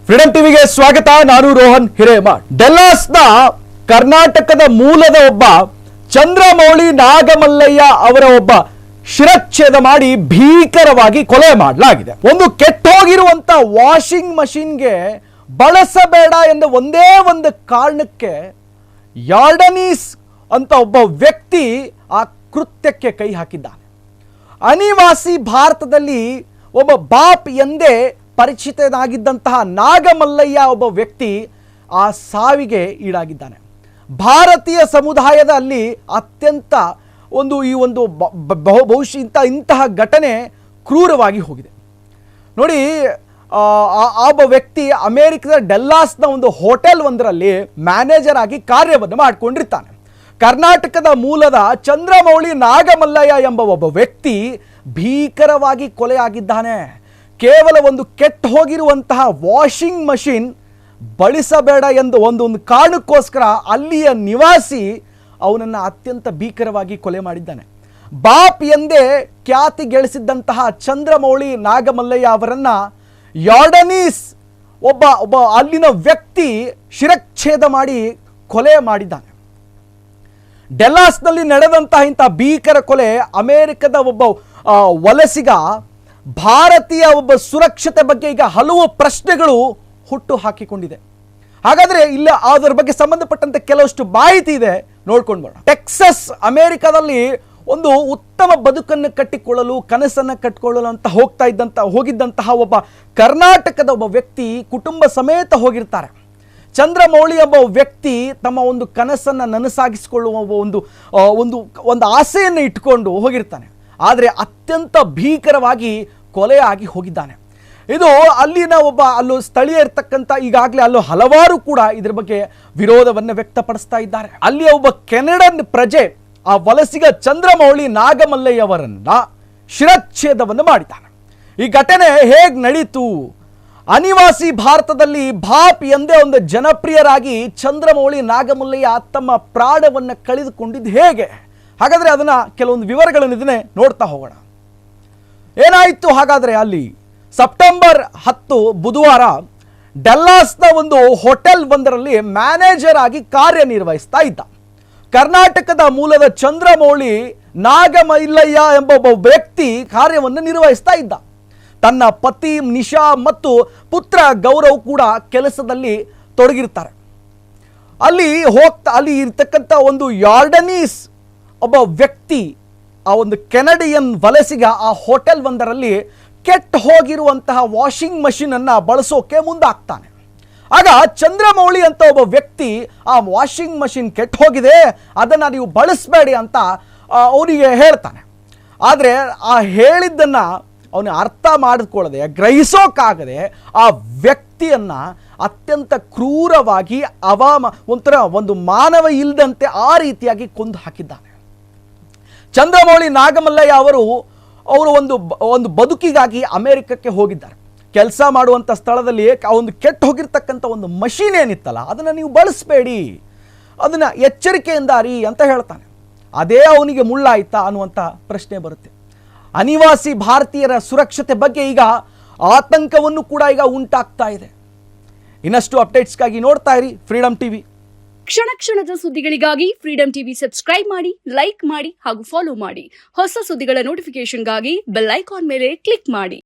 Freedom ಟಿವಿಗೆ ಸ್ವಾಗತ. ನಾನು ರೋಹನ್ ಹಿರೇಮಠ್. ಡೆಲ್ಲಾಸ್ನ ಕರ್ನಾಟಕದ ಮೂಲದ ಒಬ್ಬ ಚಂದ್ರಮೌಳಿ ನಾಗಮಲ್ಲಯ್ಯ ಅವರ ಒಬ್ಬ ಶಿರಚ್ಛೇದ ಮಾಡಿ ಭೀಕರವಾಗಿ ಕೊಲೆ ಮಾಡಲಾಗಿದೆ. ಒಂದು ಕೆಟ್ಟೋಗಿರುವಂತ ವಾಷಿಂಗ್ ಮಷಿನ್ಗೆ ಬಳಸಬೇಡ ಎಂದ ಒಂದೇ ಒಂದು ಕಾರಣಕ್ಕೆ ಯಾರ್ಡನೀಸ್ ಅಂತ ಒಬ್ಬ ವ್ಯಕ್ತಿ ಆ ಕೃತ್ಯಕ್ಕೆ ಕೈ ಹಾಕಿದ್ದಾನೆ. ಅನಿವಾಸಿ ಭಾರತದಲ್ಲಿ ಒಬ್ಬ ಬಾಪ್ ಎಂದೇ ಪರಿಚಿತನಾಗಿದ್ದಂತಹ ನಾಗಮಲ್ಲಯ್ಯ ಒಬ್ಬ ವ್ಯಕ್ತಿ ಆ ಸಾವಿಗೆ ಈಡಾಗಿದ್ದಾನೆ. ಭಾರತೀಯ ಸಮುದಾಯದ ಅಲ್ಲಿ ಅತ್ಯಂತ ಈ ಒಂದು ಬಹುಶಃ ಇಂತಹ ಘಟನೆ ಕ್ರೂರವಾಗಿ ಹೋಗಿದೆ. ನೋಡಿ, ಒಬ್ಬ ವ್ಯಕ್ತಿ ಅಮೆರಿಕದ ಡೆಲ್ಲಾಸ್ನ ಒಂದು ಹೋಟೆಲ್ ಒಂದರಲ್ಲಿ ಮ್ಯಾನೇಜರ್ ಆಗಿ ಕಾರ್ಯವನ್ನು ಮಾಡಿಕೊಂಡಿರ್ತಾನೆ. ಕರ್ನಾಟಕದ ಮೂಲದ ಚಂದ್ರಮೌಳಿ ನಾಗಮಲ್ಲಯ್ಯ ಎಂಬ ಒಬ್ಬ ವ್ಯಕ್ತಿ ಭೀಕರವಾಗಿ ಕೊಲೆಯಾಗಿದ್ದಾನೆ. ಕೇವಲ ಒಂದು ಕೆಟ್ಟು ಹೋಗಿರುವಂತಹ ವಾಷಿಂಗ್ ಮಷಿನ್ ಬಳಸಬೇಡ ಎಂದು ಒಂದು ಕಾರಣಕ್ಕೋಸ್ಕರ ಅಲ್ಲಿಯ ನಿವಾಸಿ ಅವನನ್ನು ಅತ್ಯಂತ ಭೀಕರವಾಗಿ ಕೊಲೆ ಮಾಡಿದ್ದಾನೆ. ಬಾಪ್ ಎಂದೇ ಖ್ಯಾತಿ ಗಳಿಸಿದ್ದಂತಹ ಚಂದ್ರಮೌಳಿ ನಾಗಮಲ್ಲಯ್ಯ ಅವರನ್ನ ಯಾರ್ಡನೀಸ್ ಒಬ್ಬ ಅಲ್ಲಿನ ವ್ಯಕ್ತಿ ಶಿರಚ್ಛೇದ ಮಾಡಿ ಕೊಲೆ ಮಾಡಿದ್ದಾನೆ. ಡೆಲ್ಲಾಸ್ನಲ್ಲಿ ನಡೆದಂತಹ ಇಂತಹ ಭೀಕರ ಕೊಲೆ ಅಮೆರಿಕದ ಒಬ್ಬ ವಲಸಿಗ ಭಾರತೀಯ ಒಬ್ಬ ಸುರಕ್ಷತೆ ಬಗ್ಗೆ ಈಗ ಹಲವು ಪ್ರಶ್ನೆಗಳು ಹುಟ್ಟು ಹಾಕಿಕೊಂಡಿದೆ. ಹಾಗಾದ್ರೆ ಇಲ್ಲ ಅದರ ಬಗ್ಗೆ ಸಂಬಂಧಪಟ್ಟಂತೆ ಕೆಲವಷ್ಟು ಮಾಹಿತಿ ಇದೆ, ನೋಡ್ಕೊಂಡು ಬರೋಣ. ಟೆಕ್ಸಸ್ ಅಮೆರಿಕದಲ್ಲಿ ಒಂದು ಉತ್ತಮ ಬದುಕನ್ನು ಕಟ್ಟಿಕೊಳ್ಳಲು ಕನಸನ್ನು ಕಟ್ಟಿಕೊಳ್ಳಲು ಅಂತ ಹೋಗಿದ್ದಂತಹ ಒಬ್ಬ ಕರ್ನಾಟಕದ ಒಬ್ಬ ವ್ಯಕ್ತಿ ಕುಟುಂಬ ಸಮೇತ ಹೋಗಿರ್ತಾರೆ. ಚಂದ್ರಮೌಳಿ ಒಬ್ಬ ವ್ಯಕ್ತಿ ತಮ್ಮ ಒಂದು ಕನಸನ್ನು ನನಸಾಗಿಸಿಕೊಳ್ಳುವ ಒಂದು ಆಸೆಯನ್ನು ಇಟ್ಕೊಂಡು ಹೋಗಿರ್ತಾನೆ. ಆದರೆ ಅತ್ಯಂತ ಭೀಕರವಾಗಿ ಕೊಲೆಯಾಗಿ ಹೋಗಿದ್ದಾನೆ. ಇದು ಅಲ್ಲಿನ ಅಲ್ಲೂ ಸ್ಥಳೀಯ ಇರ್ತಕ್ಕಂಥ ಈಗಾಗಲೇ ಅಲ್ಲೂ ಹಲವಾರು ಕೂಡ ಇದ್ರ ಬಗ್ಗೆ ವಿರೋಧವನ್ನು ವ್ಯಕ್ತಪಡಿಸ್ತಾ ಇದ್ದಾರೆ. ಅಲ್ಲಿಯ ಒಬ್ಬ ಕೆನಡನ್ ಪ್ರಜೆ ಆ ವಲಸಿಗ ಚಂದ್ರಮೌಳಿ ನಾಗಮಲ್ಲಯ್ಯ ಅವರನ್ನ ಶಿರಚ್ಛೇದವನ್ನು ಮಾಡಿದ್ದಾನೆ. ಈ ಘಟನೆ ಹೇಗೆ ನಡೀತು? ಅನಿವಾಸಿ ಭಾರತದಲ್ಲಿ ಬಾಪ್ ಎಂದೇ ಒಂದು ಜನಪ್ರಿಯರಾಗಿ ಚಂದ್ರಮೌಳಿ ನಾಗಮಲ್ಲಯ್ಯ ತಮ್ಮ ಪ್ರಾಣವನ್ನು ಕಳೆದುಕೊಂಡಿದ್ದು ಹೇಗೆ? ಹಾಗಾದ್ರೆ ಅದನ್ನ ಕೆಲವೊಂದು ವಿವರಗಳನ್ನು ಇದನ್ನೇ ನೋಡ್ತಾ ಹೋಗೋಣ. ಏನಾಯಿತು ಹಾಗಾದ್ರೆ? ಅಲ್ಲಿ ಸೆಪ್ಟೆಂಬರ್ 10 ಬುಧವಾರ ಡೆಲ್ಲಾಸ್ನ ಒಂದು ಹೋಟೆಲ್ ಒಂದರಲ್ಲಿ ಮ್ಯಾನೇಜರ್ ಆಗಿ ಕಾರ್ಯನಿರ್ವಹಿಸ್ತಾ ಇದ್ದ ಕರ್ನಾಟಕದ ಮೂಲದ ಚಂದ್ರಮೌಳಿ ನಾಗಮಲ್ಲಯ್ಯ ಎಂಬ ಒಬ್ಬ ವ್ಯಕ್ತಿ ಕಾರ್ಯವನ್ನು ನಿರ್ವಹಿಸ್ತಾ ಇದ್ದ. ತನ್ನ ಪತಿ ನಿಶಾ ಮತ್ತು ಪುತ್ರ ಗೌರವ್ ಕೂಡ ಕೆಲಸದಲ್ಲಿ ತೊಡಗಿರ್ತಾರೆ. ಅಲ್ಲಿ ಇರ್ತಕ್ಕಂಥ ಒಂದು ಯಾರ್ಡನೀಸ್ ಒಬ್ಬ ವ್ಯಕ್ತಿ ಆ ಒಂದು ಕೆನಡಿಯನ್ ವಲಸಿಗ ಆ ಹೋಟೆಲ್ ಒಂದರಲ್ಲಿ ಕೆಟ್ಟು ಹೋಗಿರುವಂತಹ ವಾಷಿಂಗ್ ಮಷಿನ್ ಅನ್ನ ಬಳಸೋಕೆ ಮುಂದಾಗ್ತಾನೆ. ಆಗ ಚಂದ್ರಮೌಳಿ ಅಂತ ಒಬ್ಬ ವ್ಯಕ್ತಿ ಆ ವಾಷಿಂಗ್ ಮಷಿನ್ ಕೆಟ್ಟು ಹೋಗಿದೆ, ಅದನ್ನ ನೀವು ಬಳಸಬೇಡಿ ಅಂತ ಅವನಿಗೆ ಹೇಳ್ತಾನೆ. ಆದರೆ ಆ ಹೇಳಿದ್ದನ್ನ ಅವನು ಅರ್ಥ ಮಾಡಿಕೊಳ್ಳದೆ ಗ್ರಹಿಸೋಕ್ಕಾಗದೆ ಆ ವ್ಯಕ್ತಿಯನ್ನ ಅತ್ಯಂತ ಕ್ರೂರವಾಗಿ ಒಂದು ಮಾನವ ಇಲ್ಲದಂತೆ ಆ ರೀತಿಯಾಗಿ ಕೊಂದು ಹಾಕಿದ್ದಾನೆ. ಚಂದ್ರಮೌಳಿ ನಾಗಮಲ್ಲಯ್ಯ ಅವರು ಒಂದು ಬದುಕಿಗಾಗಿ ಅಮೆರಿಕಕ್ಕೆ ಹೋಗಿದ್ದಾರೆ. ಕೆಲಸ ಮಾಡುವಂಥ ಸ್ಥಳದಲ್ಲಿ ಒಂದು ಕೆಟ್ಟು ಹೋಗಿರ್ತಕ್ಕಂಥ ಒಂದು ಮಷೀನ್ ಏನಿತ್ತಲ್ಲ ಅದನ್ನು ನೀವು ಬಳಸಬೇಡಿ, ಅದನ್ನು ಎಚ್ಚರಿಕೆಯಿಂದ ಅರಿ ಅಂತ ಹೇಳ್ತಾನೆ. ಅದೇ ಅವನಿಗೆ ಮುಳ್ಳಾಯ್ತಾ ಅನ್ನುವಂಥ ಪ್ರಶ್ನೆ ಬರುತ್ತೆ. ಅನಿವಾಸಿ ಭಾರತೀಯರ ಸುರಕ್ಷತೆ ಬಗ್ಗೆ ಈಗ ಆತಂಕವನ್ನು ಕೂಡ ಈಗ ಉಂಟಾಗ್ತಾ ಇದೆ. ಇನ್ನಷ್ಟು ಅಪ್ಡೇಟ್ಸ್ಗಾಗಿ ನೋಡ್ತಾ ಇರಿ ಫ್ರೀಡಂ ಟಿವಿ. ಕ್ಷಣ ಕ್ಷಣದ ಸುದ್ದಿಗಳಿಗಾಗಿ ಫ್ರೀಡಂ ಟಿವಿ ಸಬ್ಸ್ಕ್ರೈಬ್ ಮಾಡಿ, ಲೈಕ್ ಮಾಡಿ ಹಾಗೂ ಫಾಲೋ ಮಾಡಿ. ಹೊಸ ಸುದ್ದಿಗಳ ನೋಟಿಫಿಕೇಶನ್ಗಾಗಿ ಬೆಲ್ ಐಕಾನ್ ಮೇಲೆ ಕ್ಲಿಕ್ ಮಾಡಿ.